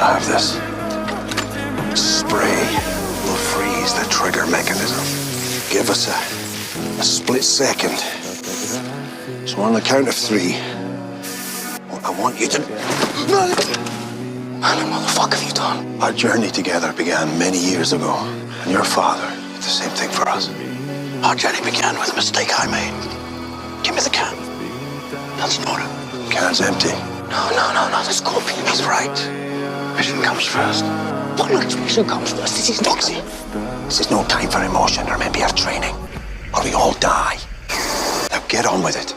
have this. Spray will freeze the trigger mechanism. Give us a split second. So on the count of 3, I want you to... Merlin, what the fuck have you done? Our journey together began many years ago, and your father did the same thing for us. Our journey began with a mistake I made. Give me the can. That's not it. Can's empty. No, the scorpion. He's right. Mission comes first. What mission comes first? This is not... This is no time for emotion or maybe our training, or we all die. Now get on with it.